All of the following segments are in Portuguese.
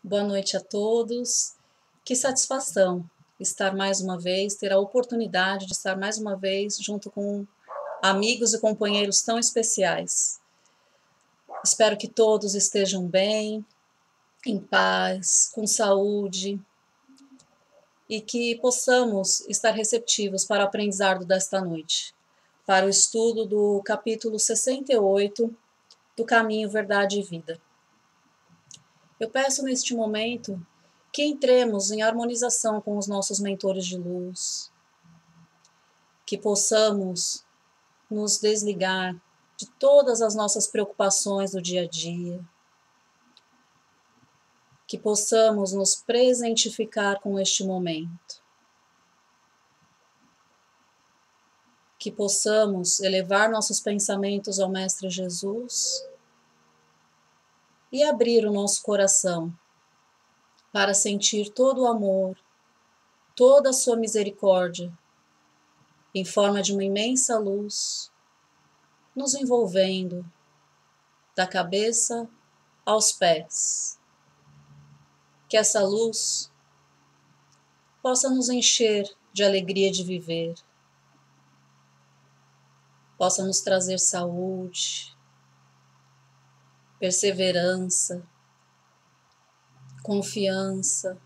Boa noite a todos. Que satisfação estar mais uma vez, ter a oportunidade de estar mais uma vez junto com amigos e companheiros tão especiais. Espero que todos estejam bem, em paz, com saúde e que possamos estar receptivos para o aprendizado desta noite, para o estudo do capítulo 68 do Caminho, Verdade e Vida. Eu peço neste momento que entremos em harmonização com os nossos mentores de luz, que possamos nos desligar de todas as nossas preocupações do dia a dia, que possamos nos presentificar com este momento, que possamos elevar nossos pensamentos ao Mestre Jesus e abrir o nosso coração para sentir todo o amor, toda a sua misericórdia, em forma de uma imensa luz, nos envolvendo da cabeça aos pés. Que essa luz possa nos encher de alegria de viver, possa nos trazer saúde, perseverança, confiança,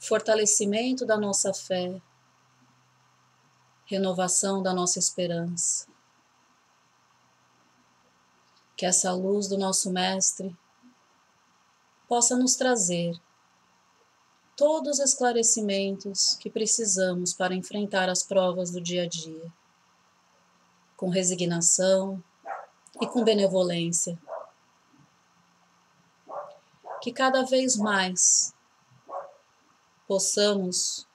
fortalecimento da nossa fé, renovação da nossa esperança. Que essa luz do nosso Mestre possa nos trazer todos os esclarecimentos que precisamos para enfrentar as provas do dia a dia, com resignação e com benevolência. Que cada vez mais possamos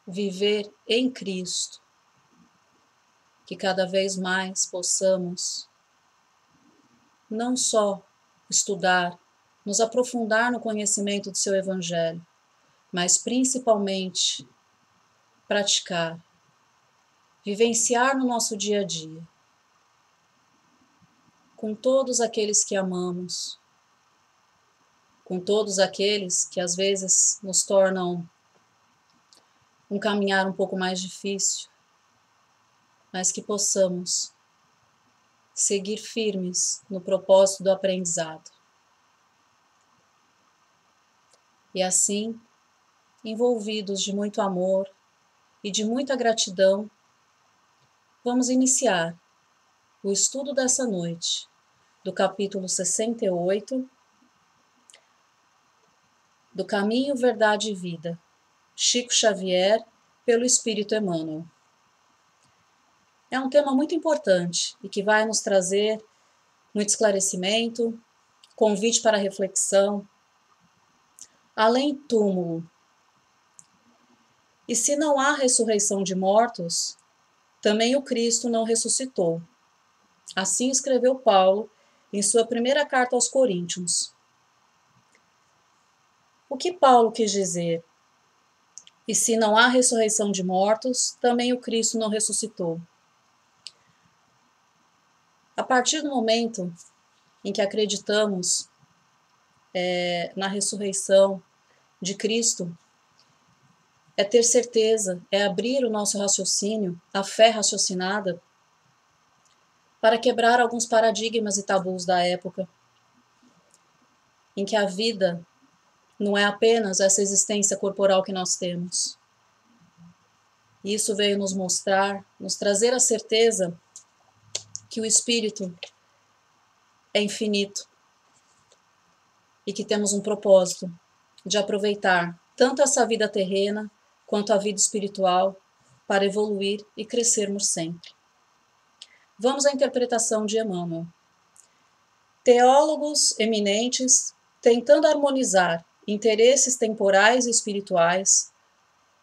viver em Cristo, que cada vez mais possamos não só estudar, nos aprofundar no conhecimento do seu Evangelho, mas principalmente praticar, vivenciar no nosso dia a dia, com todos aqueles que amamos, com todos aqueles que às vezes nos tornam um caminhar um pouco mais difícil, mas que possamos seguir firmes no propósito do aprendizado. E assim, envolvidos de muito amor e de muita gratidão, vamos iniciar o estudo dessa noite do capítulo 68 do Caminho, Verdade e Vida, Chico Xavier, pelo Espírito Emmanuel. É um tema muito importante e que vai nos trazer muito esclarecimento, convite para reflexão, além túmulo. E se não há ressurreição de mortos, também o Cristo não ressuscitou. Assim escreveu Paulo em sua primeira carta aos Coríntios. O que Paulo quis dizer? E se não há ressurreição de mortos, também o Cristo não ressuscitou. A partir do momento em que acreditamos na ressurreição de Cristo, é ter certeza, é abrir o nosso raciocínio, a fé raciocinada, para quebrar alguns paradigmas e tabus da época, em que a vida não é apenas essa existência corporal que nós temos. Isso veio nos mostrar, nos trazer a certeza que o espírito é infinito e que temos um propósito de aproveitar tanto essa vida terrena quanto a vida espiritual para evoluir e crescermos sempre. Vamos à interpretação de Emmanuel. Teólogos eminentes, tentando harmonizar interesses temporais e espirituais,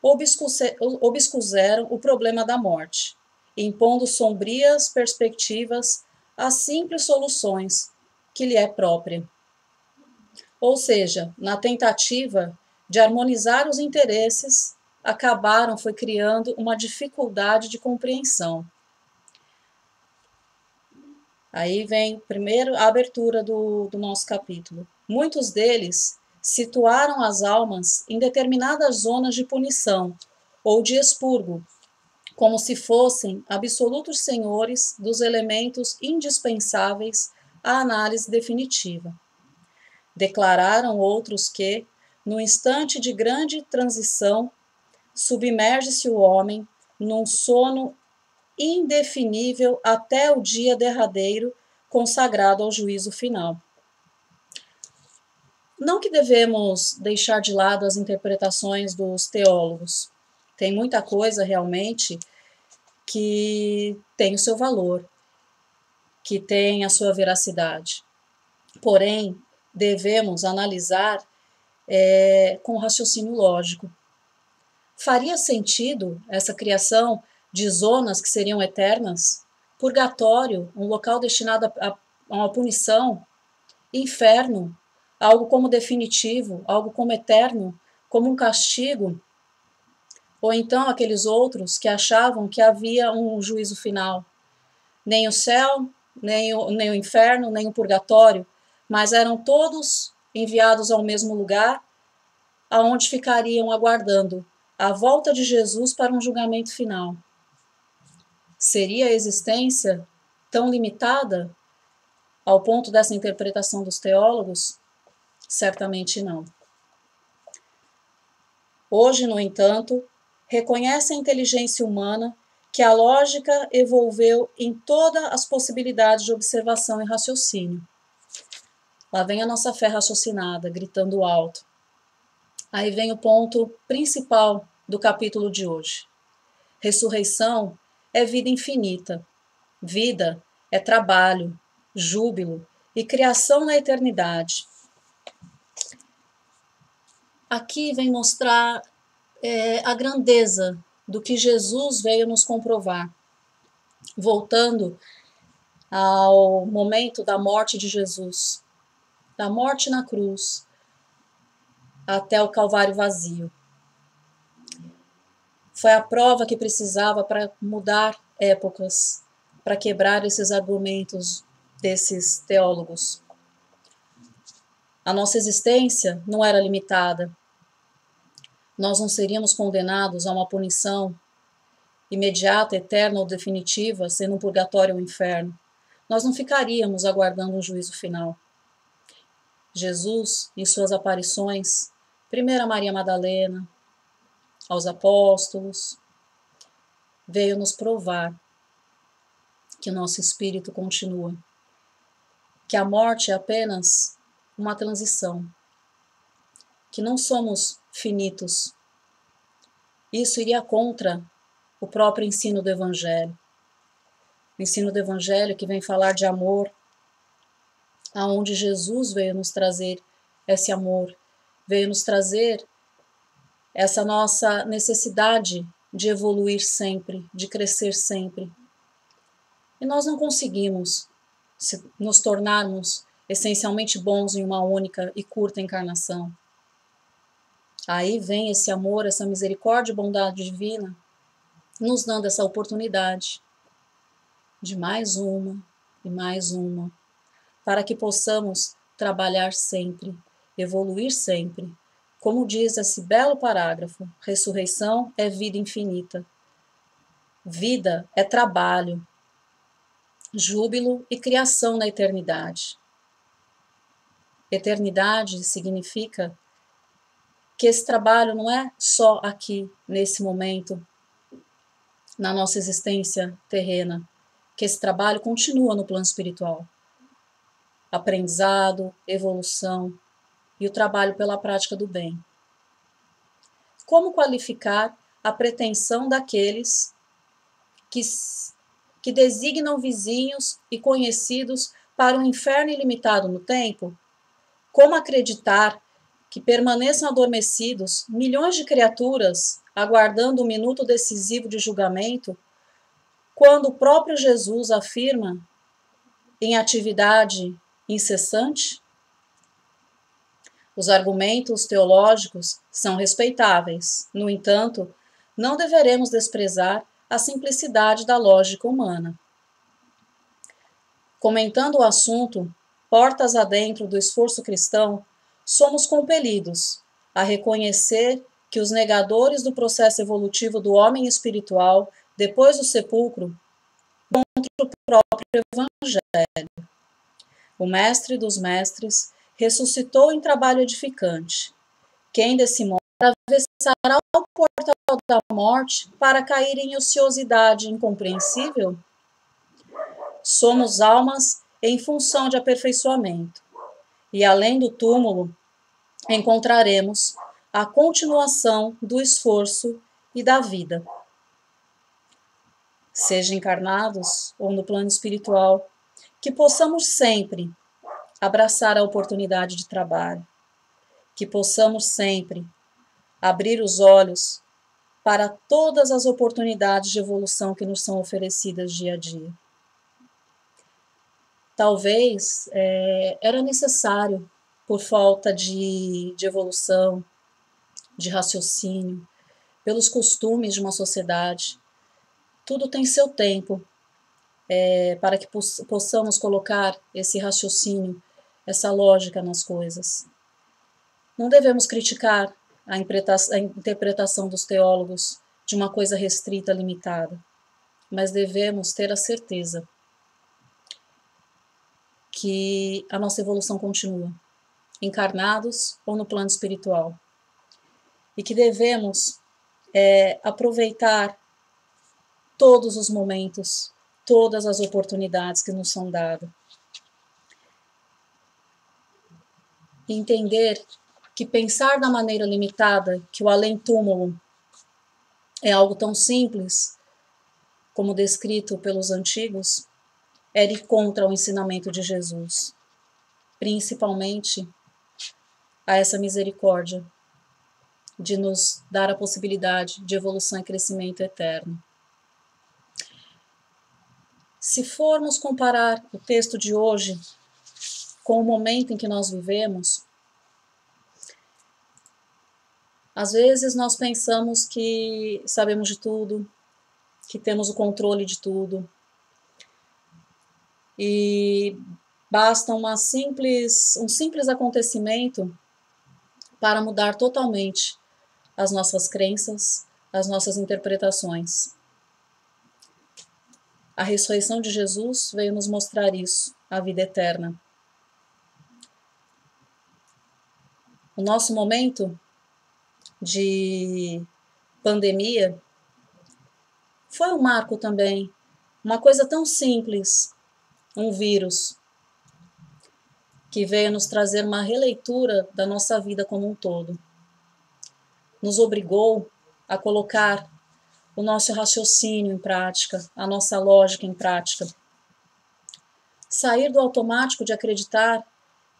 obscuseram o problema da morte, impondo sombrias perspectivas às simples soluções que lhe é própria. Ou seja, na tentativa de harmonizar os interesses, acabaram foi criando uma dificuldade de compreensão. Aí vem primeiro a abertura do nosso capítulo. Muitos deles situaram as almas em determinadas zonas de punição ou de expurgo, como se fossem absolutos senhores dos elementos indispensáveis à análise definitiva. Declararam outros que, no instante de grande transição, submerge-se o homem num sono indefinível até o dia derradeiro consagrado ao juízo final. Não que devemos deixar de lado as interpretações dos teólogos. Tem muita coisa realmente que tem o seu valor, que tem a sua veracidade. Porém, devemos analisar com raciocínio lógico. Faria sentido essa criação de zonas que seriam eternas? Purgatório, um local destinado a uma punição? Inferno, algo como definitivo, algo como eterno, como um castigo? Ou então aqueles outros que achavam que havia um juízo final? Nem o céu, nem o inferno, nem o purgatório, mas eram todos enviados ao mesmo lugar, aonde ficariam aguardando a volta de Jesus para um julgamento final. Seria a existência tão limitada ao ponto dessa interpretação dos teólogos? Certamente não. Hoje, no entanto, reconhece a inteligência humana que a lógica evolveu em todas as possibilidades de observação e raciocínio. Lá vem a nossa fé raciocinada, gritando alto. Aí vem o ponto principal do capítulo de hoje. Ressurreição é vida infinita. Vida é trabalho, júbilo e criação na eternidade. Aqui vem mostrar a grandeza do que Jesus veio nos comprovar. Voltando ao momento da morte de Jesus, da morte na cruz, até o Calvário vazio. Foi a prova que precisava para mudar épocas, para quebrar esses argumentos desses teólogos. A nossa existência não era limitada. Nós não seríamos condenados a uma punição imediata, eterna ou definitiva, sendo um purgatório ou um inferno. Nós não ficaríamos aguardando um juízo final. Jesus, em suas aparições, primeiro a Maria Madalena, aos apóstolos, veio nos provar que o nosso espírito continua, que a morte é apenas uma transição, que não somos finitos. Isso iria contra o próprio ensino do Evangelho. O ensino do Evangelho que vem falar de amor, aonde Jesus veio nos trazer esse amor, veio nos trazer essa nossa necessidade de evoluir sempre, de crescer sempre. E nós não conseguimos nos tornarmos essencialmente bons em uma única e curta encarnação. Aí vem esse amor, essa misericórdia e bondade divina, nos dando essa oportunidade de mais uma e mais uma, para que possamos trabalhar sempre, evoluir sempre. Como diz esse belo parágrafo, ressurreição é vida infinita. Vida é trabalho, júbilo e criação na eternidade. Eternidade significa que esse trabalho não é só aqui, nesse momento, na nossa existência terrena, que esse trabalho continua no plano espiritual. Aprendizado, evolução e o trabalho pela prática do bem. Como qualificar a pretensão daqueles que designam vizinhos e conhecidos para um inferno ilimitado no tempo? Como acreditar que permaneçam adormecidos milhões de criaturas aguardando o minuto decisivo de julgamento, quando o próprio Jesus afirma em atividade incessante? Os argumentos teológicos são respeitáveis, no entanto, não deveremos desprezar a simplicidade da lógica humana. Comentando o assunto, portas adentro do esforço cristão, somos compelidos a reconhecer que os negadores do processo evolutivo do homem espiritual, depois do sepulcro, contra o próprio Evangelho. O Mestre dos Mestres ressuscitou em trabalho edificante. Quem desse modo atravessará o portal da morte para cair em ociosidade incompreensível? Somos almas em função de aperfeiçoamento, e além do túmulo, encontraremos a continuação do esforço e da vida. Seja encarnados ou no plano espiritual, que possamos sempre abraçar a oportunidade de trabalho, que possamos sempre abrir os olhos para todas as oportunidades de evolução que nos são oferecidas dia a dia. Talvez era necessário, por falta de evolução, de raciocínio, pelos costumes de uma sociedade. Tudo tem seu tempo para que possamos colocar esse raciocínio, essa lógica nas coisas. Não devemos criticar a interpretação dos teólogos de uma coisa restrita, limitada, mas devemos ter a certeza que a nossa evolução continua, encarnados ou no plano espiritual, e que devemos aproveitar todos os momentos, todas as oportunidades que nos são dadas. E entender que pensar da maneira limitada, que o além-túmulo é algo tão simples, como descrito pelos antigos, é ir contra o ensinamento de Jesus, principalmente a essa misericórdia de nos dar a possibilidade de evolução e crescimento eterno. Se formos comparar o texto de hoje com o momento em que nós vivemos, às vezes nós pensamos que sabemos de tudo, que temos o controle de tudo, e basta um simples acontecimento para mudar totalmente as nossas crenças, as nossas interpretações. A ressurreição de Jesus veio nos mostrar isso, a vida eterna. O nosso momento de pandemia foi um marco também, uma coisa tão simples, um vírus, que veio nos trazer uma releitura da nossa vida como um todo. Nos obrigou a colocar o nosso raciocínio em prática, a nossa lógica em prática. Sair do automático de acreditar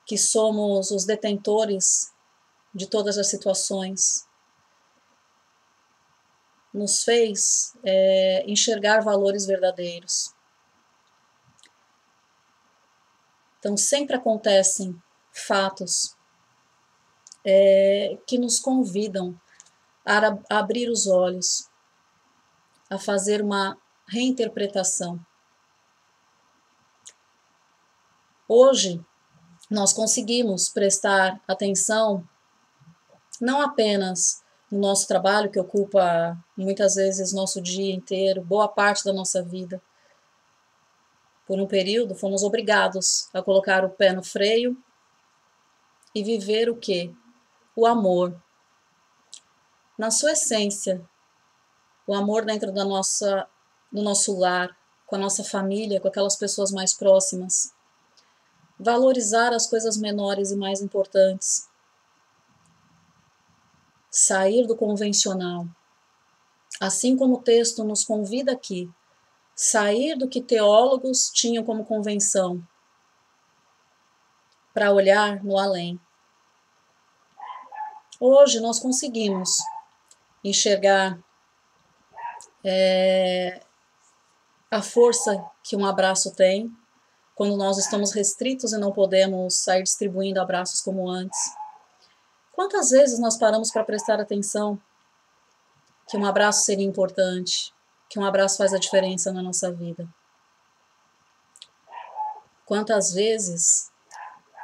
que somos os detentores de todas as situações. Nos fez enxergar valores verdadeiros. Então, sempre acontecem fatos que nos convidam a abrir os olhos, a fazer uma reinterpretação. Hoje, nós conseguimos prestar atenção não apenas no nosso trabalho, que ocupa muitas vezes nosso dia inteiro, boa parte da nossa vida. Por um período, fomos obrigados a colocar o pé no freio e viver o quê? O amor. Na sua essência, o amor dentro do nosso lar, com a nossa família, com aquelas pessoas mais próximas. Valorizar as coisas menores e mais importantes. Sair do convencional. Assim como o texto nos convida aqui, sair do que teólogos tinham como convenção, para olhar no além. Hoje nós conseguimos enxergar a força que um abraço tem, quando nós estamos restritos e não podemos sair distribuindo abraços como antes. Quantas vezes nós paramos para prestar atenção que um abraço seria importante, que um abraço faz a diferença na nossa vida? Quantas vezes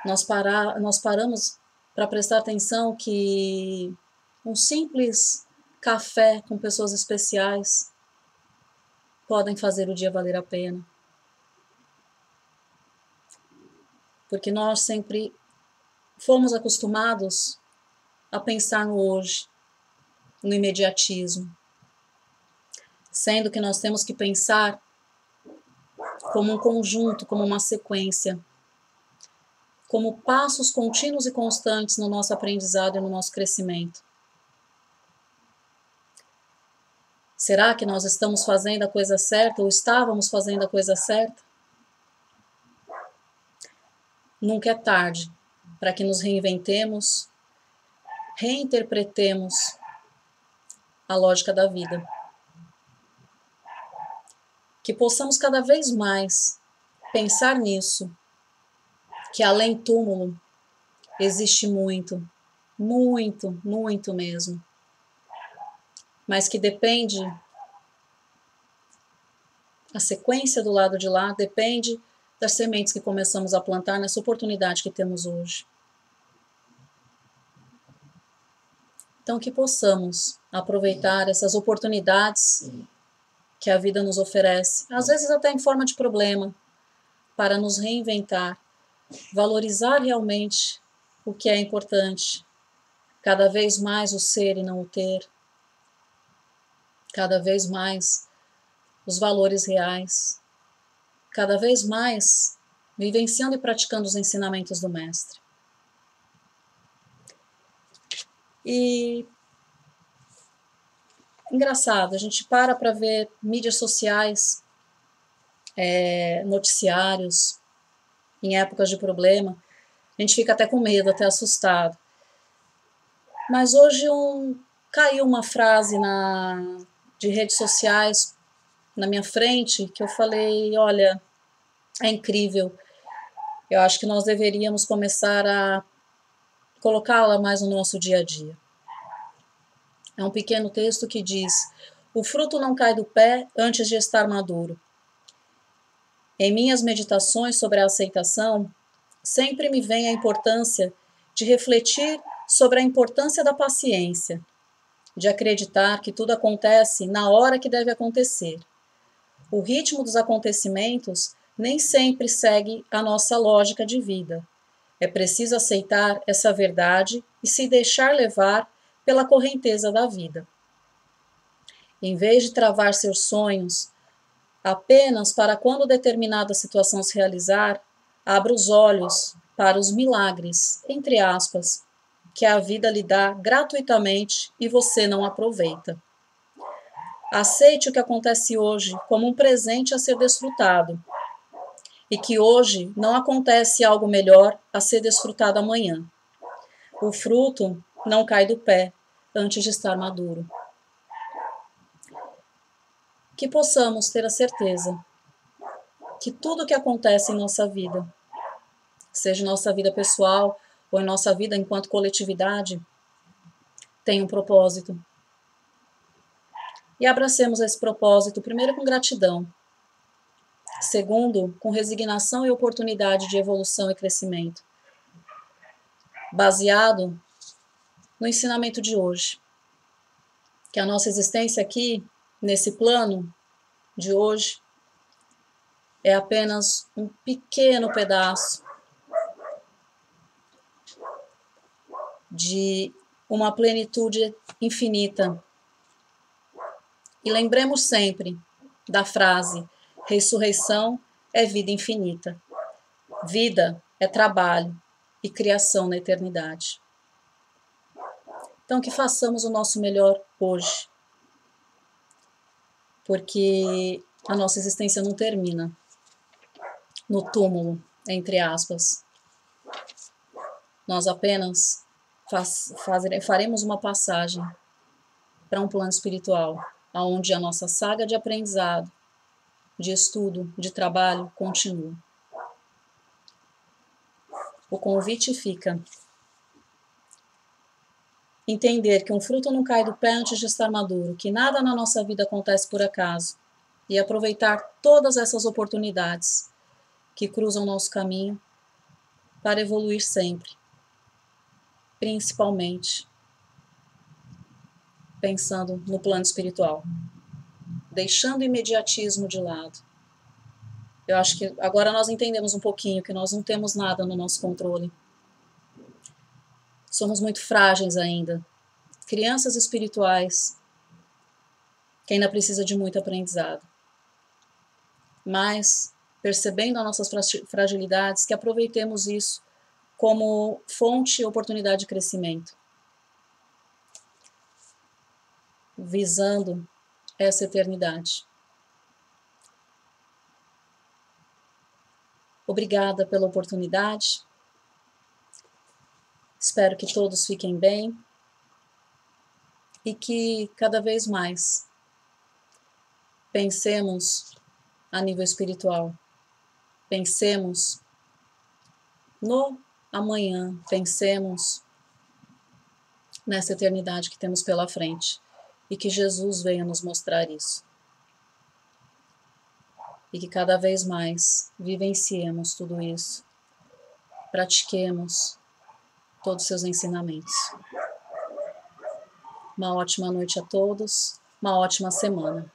nós paramos para prestar atenção que um simples café com pessoas especiais podem fazer o dia valer a pena. Porque nós sempre fomos acostumados a pensar no hoje, no imediatismo, sendo que nós temos que pensar como um conjunto, como uma sequência, como passos contínuos e constantes no nosso aprendizado e no nosso crescimento. Será que nós estamos fazendo a coisa certa ou estávamos fazendo a coisa certa? Nunca é tarde para que nos reinventemos, reinterpretemos a lógica da vida. Que possamos cada vez mais pensar nisso, que além túmulo existe muito, muito, muito mesmo, mas que depende, a sequência do lado de lá depende das sementes que começamos a plantar nessa oportunidade que temos hoje. Então que possamos aproveitar essas oportunidades que a vida nos oferece, às vezes até em forma de problema, para nos reinventar, valorizar realmente o que é importante, cada vez mais o ser e não o ter, cada vez mais os valores reais, cada vez mais vivenciando e praticando os ensinamentos do Mestre. E engraçado, a gente para ver mídias sociais, noticiários, em épocas de problema, a gente fica até com medo, até assustado. Mas hoje caiu uma frase de redes sociais na minha frente que eu falei, olha, é incrível. Eu acho que nós deveríamos começar a colocá-la mais no nosso dia a dia. É um pequeno texto que diz: o fruto não cai do pé antes de estar maduro. Em minhas meditações sobre a aceitação, sempre me vem a importância de refletir sobre a importância da paciência, de acreditar que tudo acontece na hora que deve acontecer. O ritmo dos acontecimentos nem sempre segue a nossa lógica de vida. É preciso aceitar essa verdade e se deixar levar pela correnteza da vida. Em vez de travar seus sonhos apenas para quando determinada situação se realizar, abra os olhos para os milagres, entre aspas, que a vida lhe dá gratuitamente e você não aproveita. Aceite o que acontece hoje como um presente a ser desfrutado e que hoje não acontece algo melhor a ser desfrutado amanhã. O fruto não cai do pé antes de estar maduro. Que possamos ter a certeza que tudo o que acontece em nossa vida, seja em nossa vida pessoal ou em nossa vida enquanto coletividade, tem um propósito. E abracemos esse propósito, primeiro com gratidão, segundo, com resignação e oportunidade de evolução e crescimento, baseado no ensinamento de hoje, que a nossa existência aqui, nesse plano de hoje, é apenas um pequeno pedaço de uma plenitude infinita. E lembremos sempre da frase: ressurreição é vida infinita. Vida é trabalho e criação na eternidade. Então que façamos o nosso melhor hoje, porque a nossa existência não termina no túmulo, entre aspas. Nós apenas faremos uma passagem para um plano espiritual, onde a nossa saga de aprendizado, de estudo, de trabalho continua. O convite fica: entender que um fruto não cai do pé antes de estar maduro, que nada na nossa vida acontece por acaso, e aproveitar todas essas oportunidades que cruzam nosso caminho para evoluir sempre, principalmente pensando no plano espiritual, deixando o imediatismo de lado. Eu acho que agora nós entendemos um pouquinho que nós não temos nada no nosso controle. Somos muito frágeis ainda, crianças espirituais, que ainda precisa de muito aprendizado. Mas, percebendo as nossas fragilidades, que aproveitemos isso como fonte e oportunidade de crescimento, visando essa eternidade. Obrigada pela oportunidade. Espero que todos fiquem bem e que cada vez mais pensemos a nível espiritual. Pensemos no amanhã, pensemos nessa eternidade que temos pela frente e que Jesus venha nos mostrar isso. E que cada vez mais vivenciemos tudo isso, pratiquemos todos os seus ensinamentos. Uma ótima noite a todos, uma ótima semana.